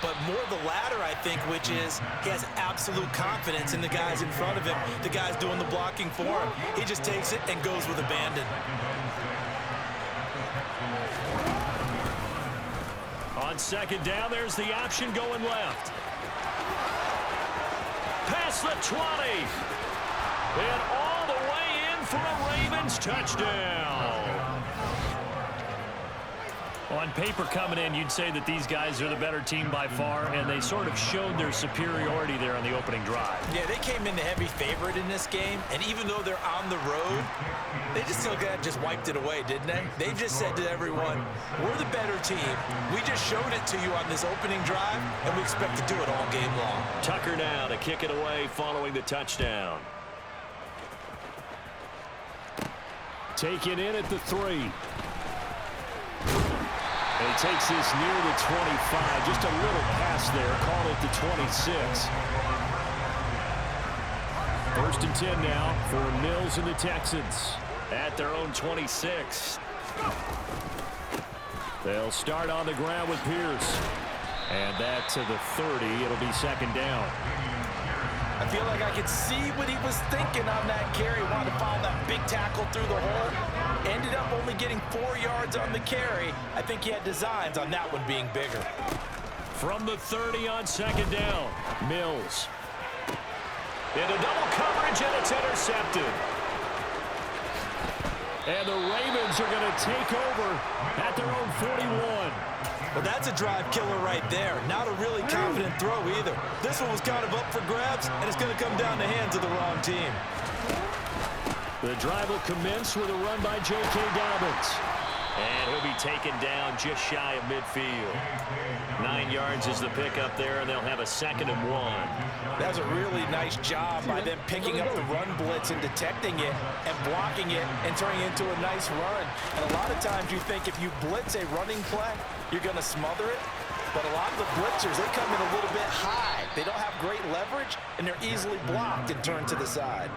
but more the latter, I think, which is he has absolute confidence in the guys in front of him, the guys doing the blocking for him. He just takes it and goes with abandon. On second down, there's the option going left. Past the 20. And all the way in for a Ravens touchdown. On paper coming in, you'd say that these guys are the better team by far, and they sort of showed their superiority there on the opening drive. Yeah, they came in the heavy favorite in this game, and even though they're on the road, they just still just wiped it away, didn't they? They just said to everyone, we're the better team. We just showed it to you on this opening drive, and we expect to do it all game long. Tucker now to kick it away following the touchdown. Taken in at the 3. And he takes this near the 25. Just a little pass there. Call it the 26. First and 10 now for Mills and the Texans at their own 26. They'll start on the ground with Pierce. And that to the 30. It'll be second down. I feel like I could see what he was thinking on that carry. Wanted to follow that big tackle through the hole. Ended up only getting 4 yards on the carry. I think he had designs on that one being bigger. From the 30 on second down, Mills. Into double coverage, and it's intercepted. And the Ravens are going to take over at their own 41. Well, that's a drive killer right there. Not a really confident throw either. This one was kind of up for grabs, and it's going to come down the hands of the wrong team. The drive will commence with a run by J.K. Dobbins. And he'll be taken down just shy of midfield. 9 yards is the pickup there, and they'll have a 2nd and 1. That was a really nice job by them picking up the run blitz and detecting it and blocking it and turning it into a nice run. And a lot of times you think if you blitz a running play, you're going to smother it. But a lot of the blitzers, they come in a little bit high. They don't have great leverage, and they're easily blocked and turned to the side.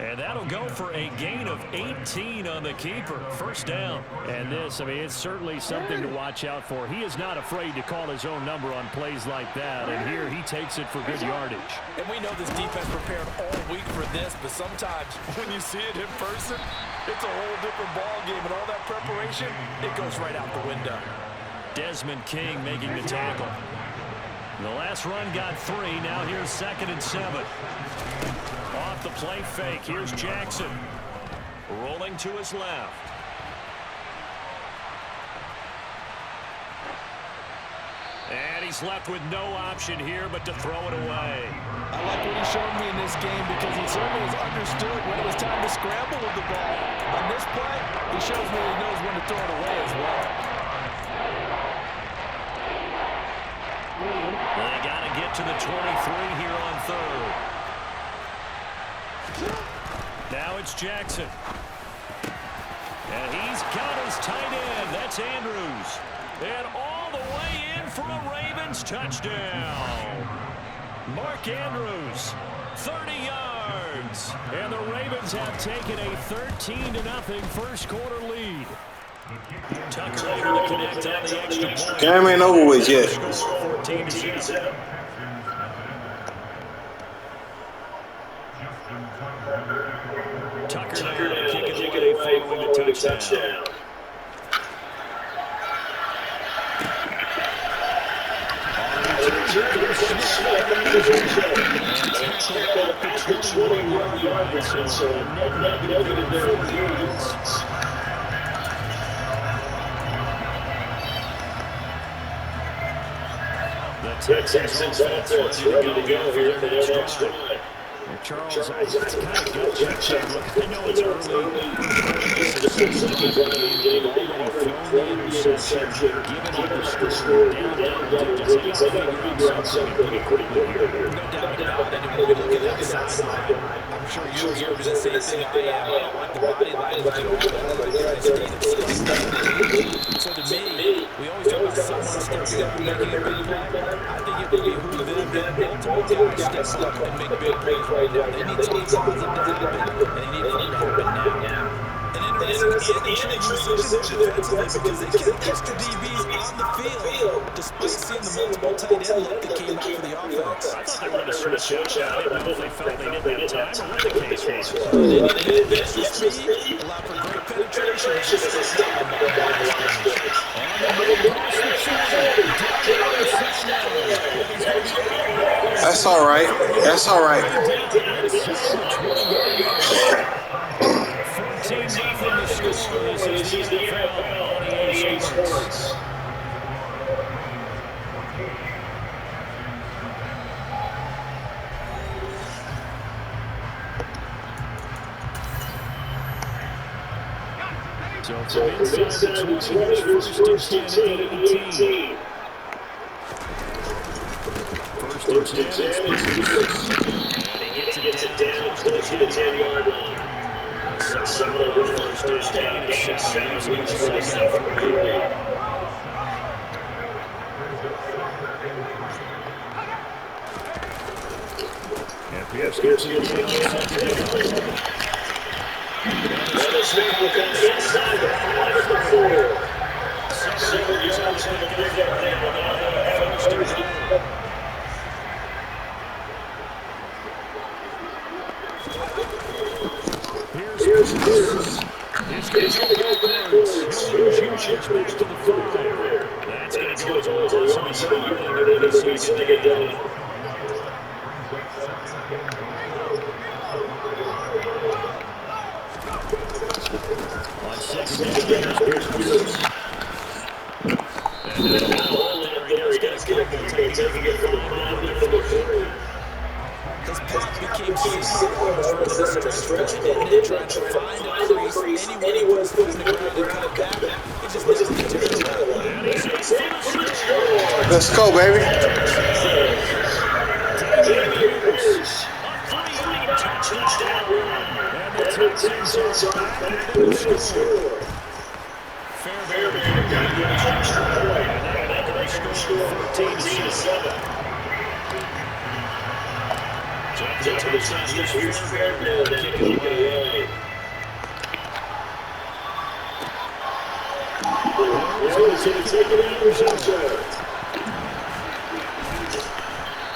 And that'll go for a gain of 18 on the keeper. First down. And this, I mean, it's certainly something to watch out for. He is not afraid to call his own number on plays like that. And here he takes it for good yardage. And we know this defense prepared all week for this, but sometimes when you see it in person, it's a whole different ball game. And all that preparation, it goes right out the window. Desmond King making the tackle. The last run got 3. Now here's 2nd and 7. Off the play fake. Here's Jackson. Rolling to his left. And he's left with no option here but to throw it away. I like what he showed me in this game because he certainly has understood when it was time to scramble with the ball. On this play, he shows me he knows when to throw it away as well. They got to get to the 23 here on 3rd. Now it's Jackson. And he's got his tight end. That's Andrews. And all the way in for a Ravens touchdown. Mark Andrews, 30 yards. And the Ravens have taken a 13-0 first quarter lead. Tucker able to connect on the extra point. Game ain't over with yet. 14-7. Tucker now kicking away following the touchdown. The Texans offense ready to go here in the next drive. Charles, it's kind of gut check. I know it's early. They've already thrown the interception, given up the score, down digits. They got to figure out something pretty good here. No doubt about it. And when you look at that sideline, I'm sure you observe the same thing I am. I don't like the body language at all. So to me, we always talk about someone stepping up and making a big play. I think it would behoove them that multiple guys step up and make big plays right now. They need something positive to happen, and they need it to happen now. And then interesting and intriguing decision defensively because they kept extra DBs on the field despite seeing the multiple tight end look that came out for the offense. I thought they were going to switch out. I didn't know if they felt they didn't have time or what the case was. Well, they needed to get extra speed, allow for great penetration as they step down by the line of scrimmage. That's all right. That's all right. 14-0 the score. This is the NFL on EA Sports. So inside the 20, first and 10 at the 18. First and 10, and he gets it down close to the 10-yard line. Solid first down and 7 and Pierce gets it inside the 5 at the 4. 7 yards to the first down. Here's it's going to go backwards. Huge back to the 5. That's going to go as awesome to get down. On 6 His path became so almost ready to stretch and trying to find a crease anywhere he put his foot in the ground and cut back. It just never gets to the line. Let's go, baby. Touchdown. And the Texans are back into the score. Fairbairn got the extra point. And they're making the score 14-7. Here's Fairbairn to kick it away.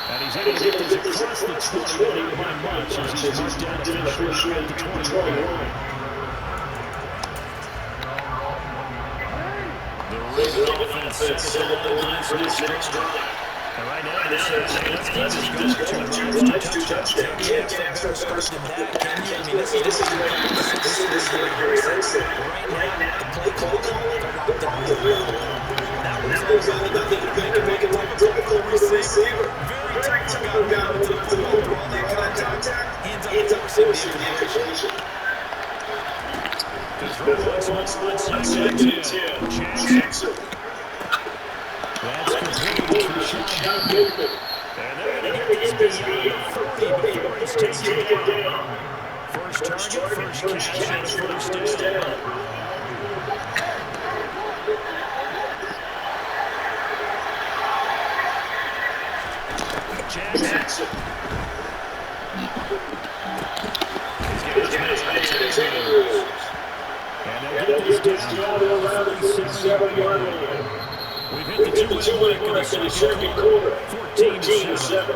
And he's able to get this across the 20, but he by much as he's marked down officially at the 21. The Raven offense sets the line for this next drive. And right now, let's keep this going. 2 drives, 2 touchdowns. Can't get better start than that, can you? I mean, this is very sensitive. Right now, the play call, they're locked down the field. That one's all about make it like a typical receiver. Very tough guy to the football, through all that contact, hands up the information. The throw once on second and 10. Jackson. That's complete for Sean Bateman. And they're going to get this beyond the 40 before it's taken down. First target, first catch, and first down. Jackson. He's got his Andrews. And they'll get this down on the 47-yard line. We've hit the 2-minute mark in the second quarter. 14-7.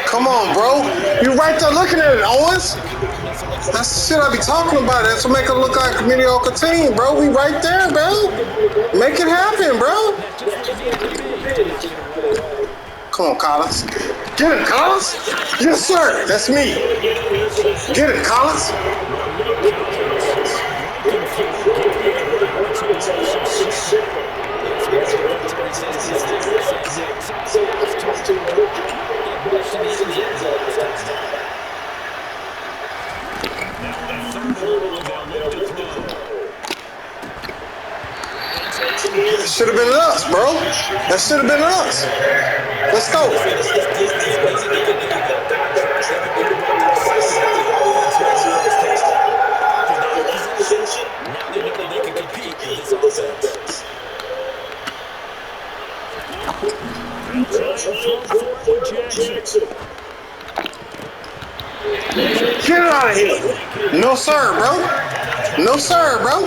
Come on, bro. You right there looking at it, Owens. That's the shit I be talking about. That's what make it look like a mediocre team, bro. We right there, bro. Make it happen, bro. Come on, Collins. Get it, Collins. Yes, sir. That's me. Get it, Collins. Should have been us, bro. That should have been us. Let's go. Now they know they can compete in this offense. Get it out of here. No, sir, bro. No, sir, bro.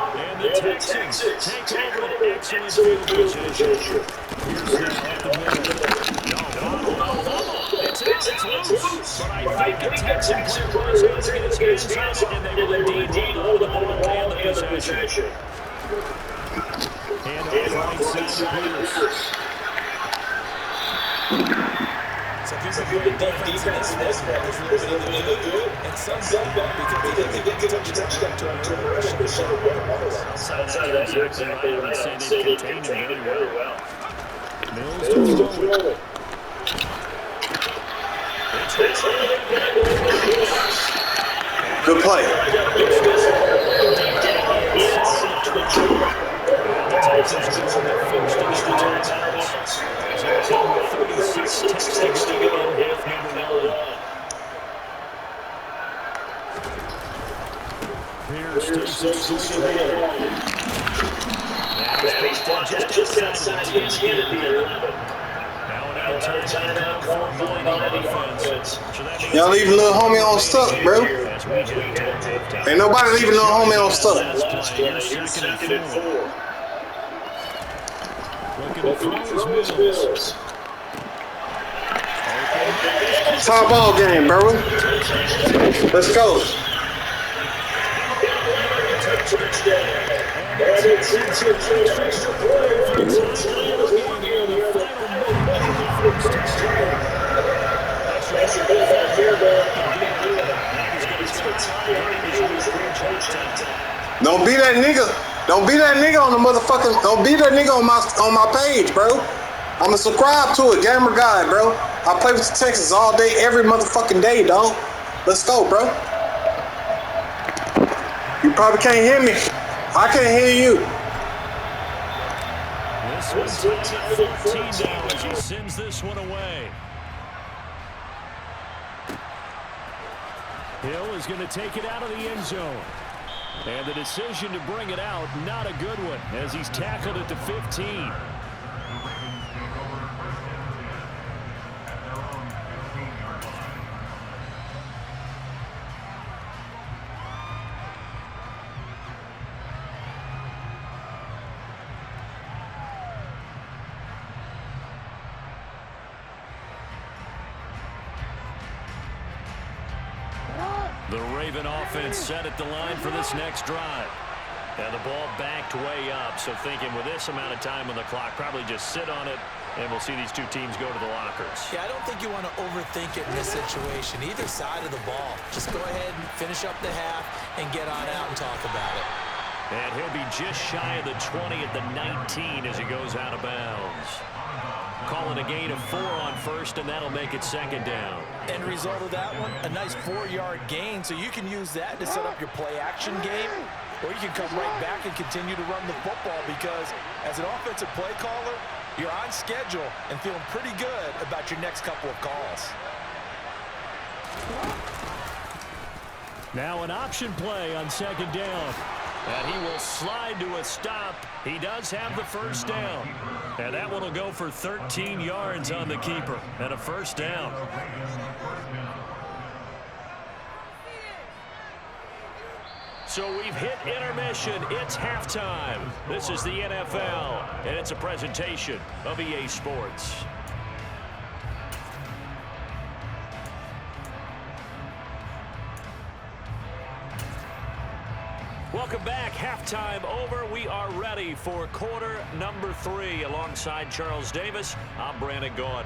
And the Texans take over an excellent field position. Here's the middle. It's out, it's loose. But I think the Texan player was able to get his hands on it, and they will indeed hold on to the ball and the possession. And on the right side, Pierce. So if you've been playing defense in this one, there's really been really good. And some because they didn't get the touchdown to the center. Outside of that, exactly right. I would say they contained him very well. Mills to throw it. Good play. Just outside the 10 at the 11. Y'all leaving little homie on stuck, bro. Ain't nobody leaving little homie on stuck. Top ball game, bro. Let's go. Don't be that nigga. Don't be that nigga on the motherfucking. Don't be that nigga on my page, bro. I'ma subscribe to it, gamer guy, bro. I play with the Texans all day, every motherfucking day, dog. Let's go, bro. You probably can't hear me. I can't hear you. This one's tied at 14 now as he sends this one away. Hill is going to take it out of the end zone. And the decision to bring it out, not a good one, as he's tackled at the 15. The Raven offense set at the line for this next drive. And the ball backed way up, so thinking with this amount of time on the clock, probably just sit on it, and we'll see these two teams go to the lockers. Yeah, I don't think you want to overthink it in this situation. Either side of the ball. Just go ahead and finish up the half and get on out and talk about it. And he'll be just shy of the 20 at the 19 as he goes out of bounds. Calling a gain of 4 on first, and that'll make it second down. End result of that one, a nice 4-yard gain, so you can use that to set up your play-action game, or you can come right back and continue to run the football because as an offensive play caller, you're on schedule and feeling pretty good about your next couple of calls. Now an option play on second down. And he will slide to a stop. He does have the first down. And that one will go for 13 yards on the keeper. And a first down. So we've hit intermission. It's halftime. This is the NFL. And it's a presentation of EA Sports. Welcome back. Halftime over. We are ready for quarter number 3. Alongside Charles Davis, I'm Brandon Gordon.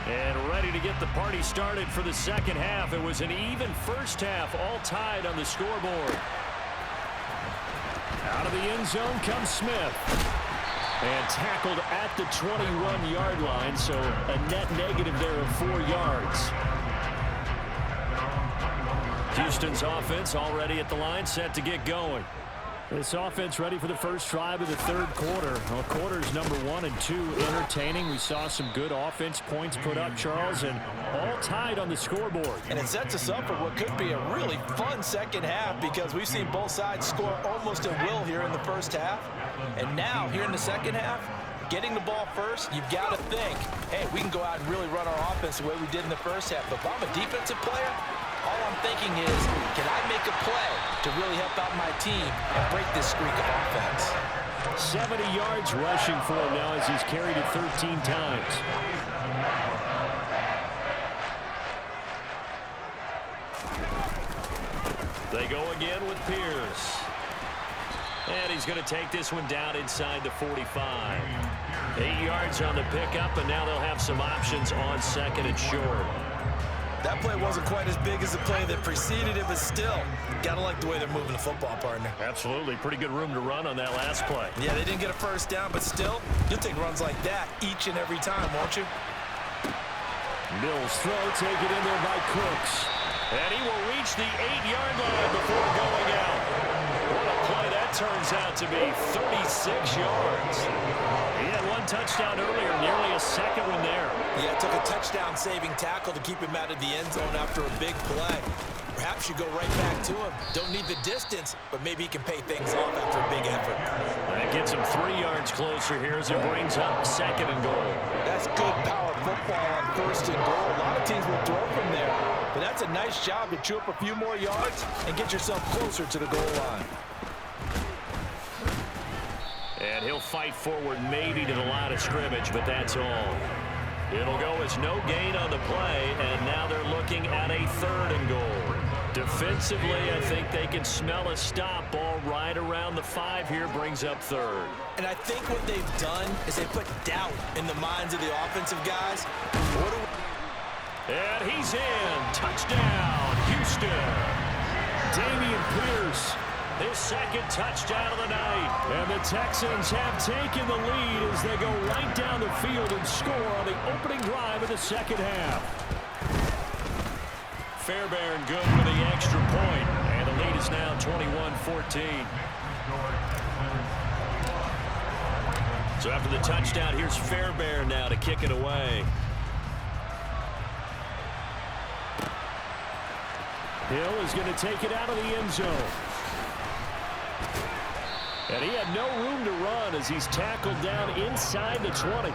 And ready to get the party started for the second half. It was an even first half, all tied on the scoreboard. Out of the end zone comes Smith. And tackled at the 21-yard line, so a net negative there of 4 yards. Houston's offense already at the line, set to get going. This offense ready for the first drive of the third quarter. Well, quarter's number 1 and 2 entertaining. We saw some good offense points put up, Charles, and all tied on the scoreboard. And it sets us up for what could be a really fun second half because we've seen both sides score almost at will here in the first half. And now, here in the second half, getting the ball first, you've got to think, hey, we can go out and really run our offense the way we did in the first half. But if I'm a defensive player, all I'm thinking is, can I make a play to really help out my team and break this streak of offense? 70 yards rushing for him now as he's carried it 13 times. They go again with Pierce. And he's going to take this one down inside the 45. 8 yards on the pickup, and now they'll have some options on second and short. That play wasn't quite as big as the play that preceded it, but still, gotta like the way they're moving the football, partner. Absolutely. Pretty good room to run on that last play. Yeah, they didn't get a first down, but still, you'll take runs like that each and every time, won't you? Mills throw, take it in there by Cooks. And he will reach the 8-yard line before going out. What a play that turns out to be, 36 yards. He had one touchdown earlier, nearly a second one there. Yeah, it took a touchdown-saving tackle to keep him out of the end zone after a big play. Perhaps you go right back to him. Don't need the distance, but maybe he can pay things off after a big effort. That gets him 3 yards closer here as it brings up second and goal. That's good power football on first and goal. A lot of teams will throw from there, but that's a nice job to chew up a few more yards and get yourself closer to the goal line. And he'll fight forward maybe to the line of scrimmage, but that's all. It'll go as no gain on the play, and now they're looking at a third and goal. Defensively, I think they can smell a stop. Ball right around the 5 here, brings up third. And I think what they've done is they put doubt in the minds of the offensive guys. And he's in. Touchdown, Houston. Dameon Pierce, his second touchdown of the night. And the Texans have taken the lead as they go right down the field and score on the opening drive of the second half. Fairbairn good with the extra point, and the lead is now 21-14. So after the touchdown, here's Fairbairn now to kick it away. Hill is going to take it out of the end zone. And he had no room to run as he's tackled down inside the 20.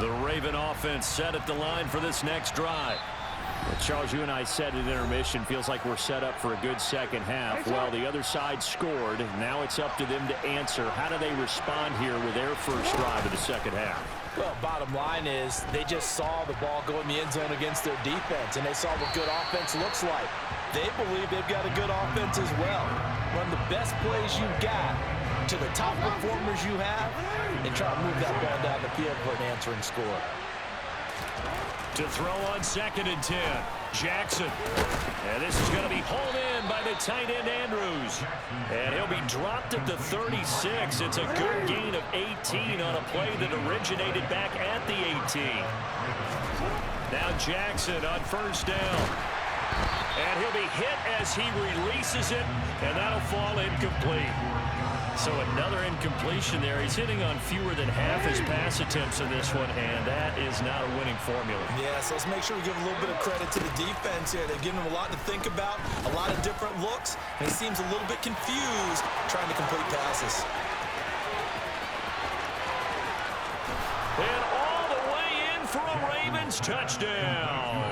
The Raven offense set at the line for this next drive. Well, Charles, you and I said at intermission, feels like we're set up for a good second half. Well, the other side scored. Now it's up to them to answer. How do they respond here with their first drive of the second half? Well, bottom line is they just saw the ball go in the end zone against their defense, and they saw what good offense looks like. They believe they've got a good offense as well. Run the best plays you've got to the top performers you have and try to move that ball down the field for an answering score. To throw on second and 10, Jackson. And this is going to be hauled in by the tight end Andrews. And he'll be dropped at the 36. It's a good gain of 18 on a play that originated back at the 18. Now Jackson on first down. And he'll be hit as he releases it, and that'll fall incomplete. So another incompletion there. He's hitting on fewer than half his pass attempts in this one, and that is not a winning formula. Yeah, so let's make sure we give a little bit of credit to the defense here. They've given him a lot to think about, a lot of different looks, and he seems a little bit confused trying to complete passes. And all the way in for a Ravens touchdown.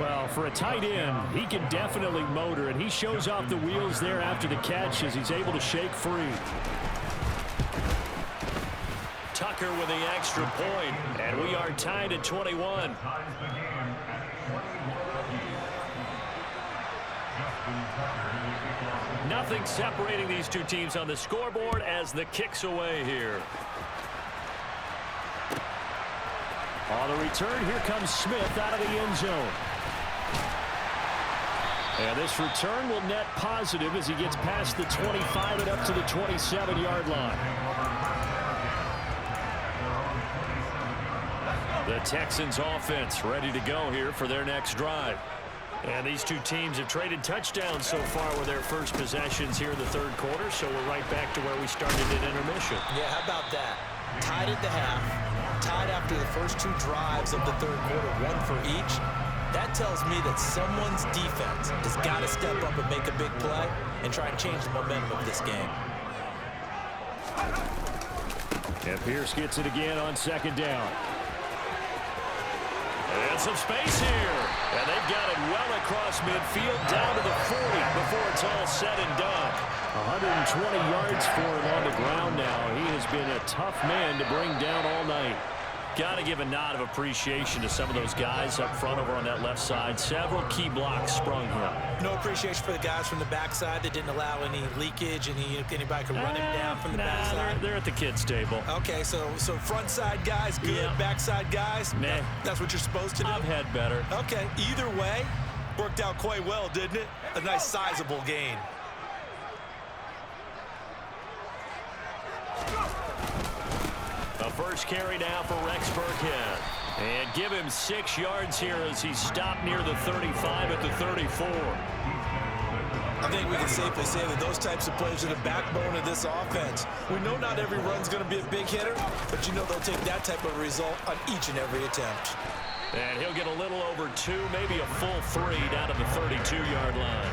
Well, for a tight end, he can definitely motor, and he shows off the wheels there after the catch as he's able to shake free. Tucker with the extra point, and we are tied at 21. Nothing separating these two teams on the scoreboard as the kick's away here. On the return, here comes Smith out of the end zone. And this return will net positive as he gets past the 25 and up to the 27-yard line. The Texans offense ready to go here for their next drive. And these two teams have traded touchdowns so far with their first possessions here in the third quarter, so we're right back to where we started at intermission. Yeah, how about that? Tied at the half, tied after the first two drives of the third quarter, one for each. That tells me that someone's defense has got to step up and make a big play and try and change the momentum of this game. And Pierce gets it again on second down. And some space here. And they've got it well across midfield down to the 40 before it's all said and done. 120 yards for him on the ground now. He has been a tough man to bring down all night. Got to give a nod of appreciation to some of those guys up front over on that left side. Several key blocks sprung here. No appreciation for the guys from the backside that didn't allow any leakage, anybody could run him down from the backside. They're at the kids' table. Okay, so front side guys, good. Yeah. Backside guys, nah. That's what you're supposed to do? I've had better. Okay, either way, worked out quite well, didn't it? A nice sizable gain. The first carry now for Rex Burkhead. And give him 6 yards here as he stopped near the 35 at the 34. I think we can safely say that those types of plays are the backbone of this offense. We know not every run's going to be a big hitter, but you know they'll take that type of result on each and every attempt. And he'll get a little over 2, maybe a full 3 down to the 32-yard line.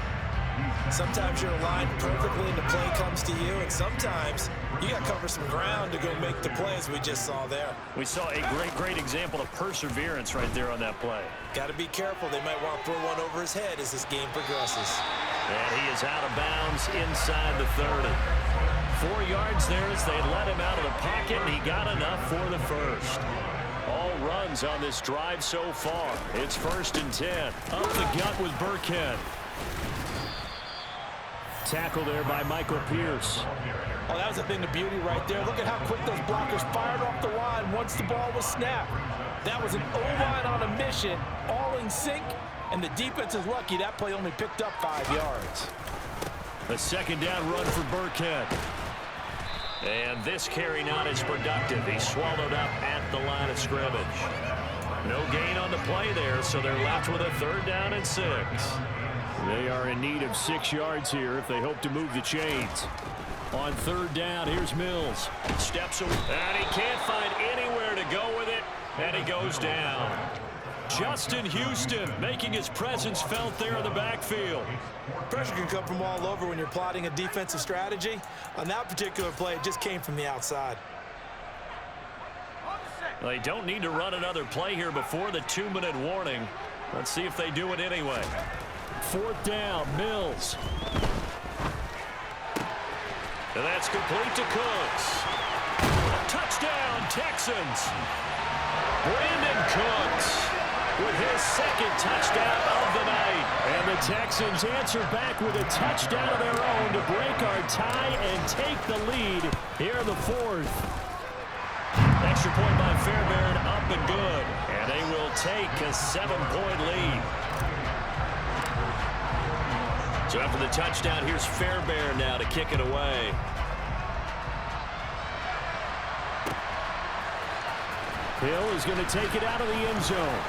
Sometimes you're aligned perfectly and the play comes to you, and sometimes you got to cover some ground to go make the plays we just saw there. We saw a great example of perseverance right there on that play. Got to be careful. They might want to throw one over his head as this game progresses. And he is out of bounds inside the 30. 4 yards there as they let him out of the pocket, and he got enough for the first. All runs on this drive so far. It's 1st and 10. Up the gut with Burkhead. Tackle there by Michael Pierce. Oh, that was a thing of beauty right there. Look at how quick those blockers fired off the line once the ball was snapped. That was an O-line on a mission, all in sync, and the defense is lucky that play only picked up 5 yards. A second down run for Burkhead. And this carry not as productive. He's swallowed up at the line of scrimmage. No gain on the play there, so they're left with a 3rd down and 6. They are in need of 6 yards here if they hope to move the chains. On 3rd down, here's Mills. Steps away, and he can't find anywhere to go with it, and he goes down. Justin Houston making his presence felt there in the backfield. Pressure can come from all over when you're plotting a defensive strategy. On that particular play, it just came from the outside. They don't need to run another play here before the 2-minute warning. Let's see if they do it anyway. 4th down, Mills. And that's complete to Cooks. Touchdown, Texans. Brandon Cooks with his 2nd touchdown of the night. And the Texans answer back with a touchdown of their own to break our tie and take the lead here in the 4th. Extra point by Fairbairn, up and good. And they will take a 7-point lead. So after the touchdown, here's Fairbairn now to kick it away. Hill is going to take it out of the end zone.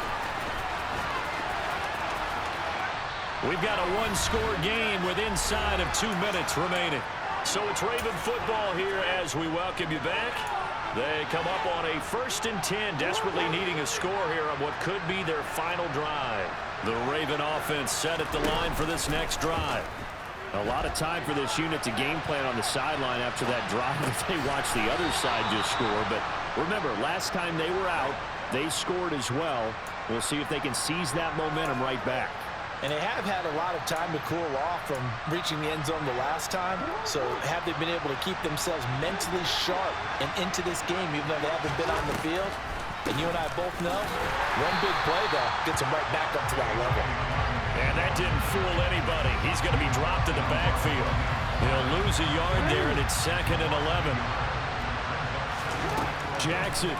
We've got a 1-score game with inside of 2 minutes remaining. So it's Raven football here as we welcome you back. They come up on a 1st and 10, desperately needing a score here on what could be their final drive. The Raven offense set at the line for this next drive. A lot of time for this unit to game plan on the sideline after that drive if they watch the other side just score. But remember, last time they were out, they scored as well. We'll see if they can seize that momentum right back. And they have had a lot of time to cool off from reaching the end zone the last time. So have they been able to keep themselves mentally sharp and into this game even though they haven't been on the field? And you and I both know, one big play, though, gets them right back up to that level. And that didn't fool anybody. He's going to be dropped in the backfield. He'll lose a yard there, and it's 2nd and 11. Jackson.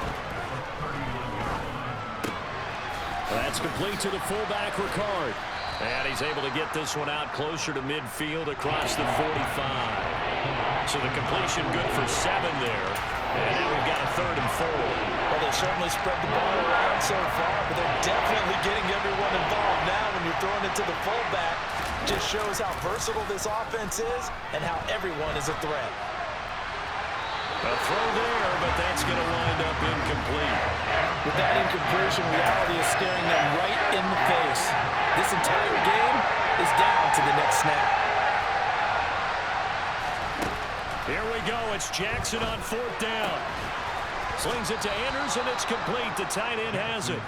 That's complete to the fullback, Ricard. And he's able to get this one out closer to midfield across the 45. So the completion good for 7 there. And now we've got a 3rd and 4. Well, they they've certainly spread the ball around so far, but they're definitely getting everyone involved now when you're throwing it to the fullback. Just shows how versatile this offense is and how everyone is a threat. A throw there, but that's going to wind up incomplete. With that incompletion, reality is staring them right in the face. This entire game is down to the next snap. Here we go. It's Jackson on 4th down. Slings it to Andrews, and it's complete. The tight end has it.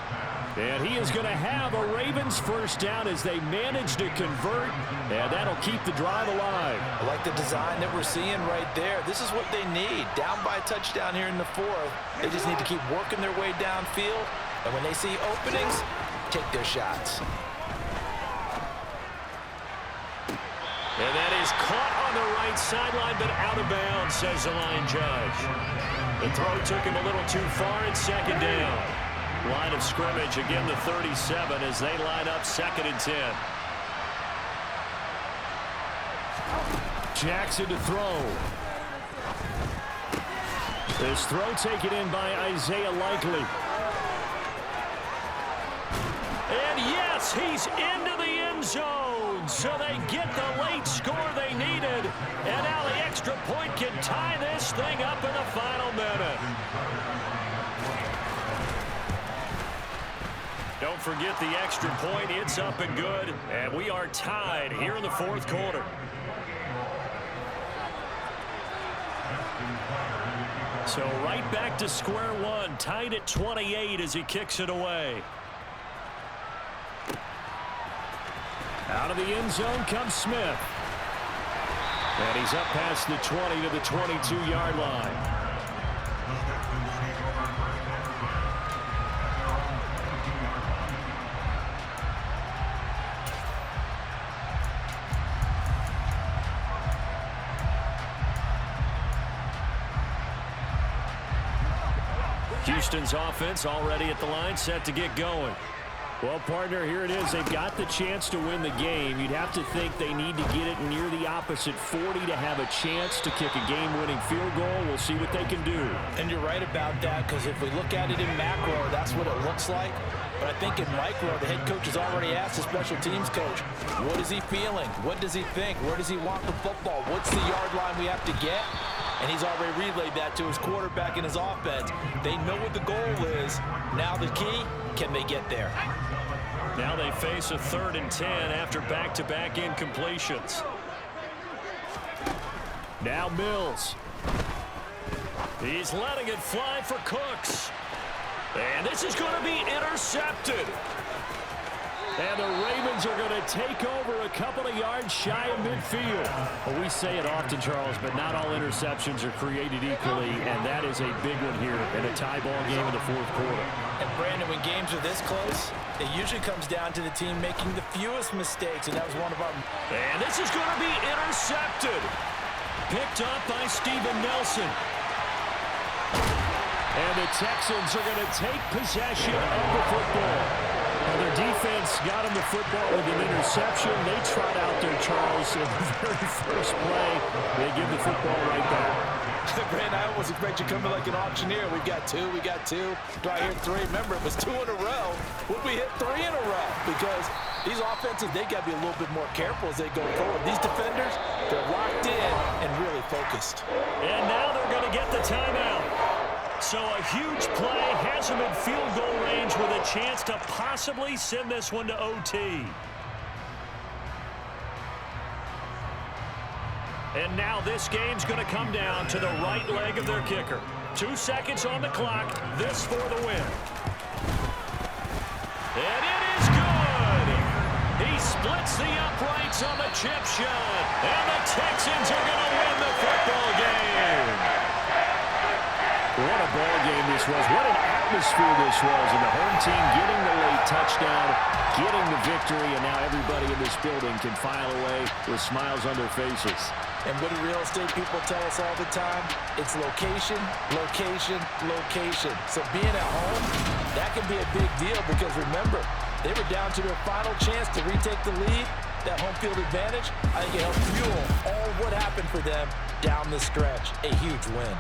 And he is going to have a Ravens first down as they manage to convert, and that'll keep the drive alive. I like the design that we're seeing right there. This is what they need. Down by a touchdown here in the 4th. They just need to keep working their way downfield, and when they see openings, take their shots. And that is caught on the right sideline, but out of bounds, says the line judge. The throw took him a little too far at 2nd down. Line of scrimmage, again the 37 as they line up 2nd and 10. Jackson to throw. This throw taken in by Isaiah Likely. And yes, he's into the end zone. So they get the late score they needed. And now the extra point can tie this thing up in the final minute. Don't forget the extra point. It's up and good. And we are tied here in the 4th quarter. So right back to square one. Tied at 28 as he kicks it away. Out of the end zone comes Smith. And he's up past the 20 to the 22-yard line. Houston's offense already at the line, set to get going. Well, partner, here it is. They've got the chance to win the game. You'd have to think they need to get it near the opposite 40 to have a chance to kick a game-winning field goal. We'll see what they can do. And you're right about that, because if we look at it in macro, that's what it looks like. But I think in micro, the head coach has already asked the special teams coach, what is he feeling? What does he think? Where does he want the football? What's the yard line we have to get? And he's already relayed that to his quarterback and his offense. They know what the goal is. Now the key, can they get there? Now they face a 3rd and 10 after back-to-back incompletions. Now Mills. He's letting it fly for Cooks. And this is going to be intercepted. And the Ravens are going to take over a couple of yards shy of midfield. Well, we say it often, Charles, but not all interceptions are created equally, and that is a big one here in a tie ball game in the 4th quarter. And Brandon, when games are this close, it usually comes down to the team making the fewest mistakes, and that was one of our... And this is going to be intercepted. Picked up by Steven Nelson. And the Texans are going to take possession of the football. Well, their defense got him the football with an interception. They trot out there, Charles, in the very first play. They give the football right back. Brandon, I almost expect you coming like an auctioneer. We got two. Do I hear 3? Remember, it was 2 in a row. Would we hit 3 in a row? Because these offenses, they got to be a little bit more careful as they go forward. These defenders, they're locked in and really focused. And now they're going to get the timeout. So a huge play has him in field goal range with a chance to possibly send this one to OT. And now this game's going to come down to the right leg of their kicker. 2 seconds on the clock. This for the win. And it is good. He splits the uprights on the chip shot. And the Texans are going to win the football game. What a ball game this was. What an atmosphere this was. And the home team getting the late touchdown, getting the victory, and now everybody in this building can file away with smiles on their faces. And what do real estate people tell us all the time? It's location, location, location. So being at home, that can be a big deal because remember, they were down to their final chance to retake the lead. That home field advantage, I think it helped fuel all what happened for them down the stretch. A huge win.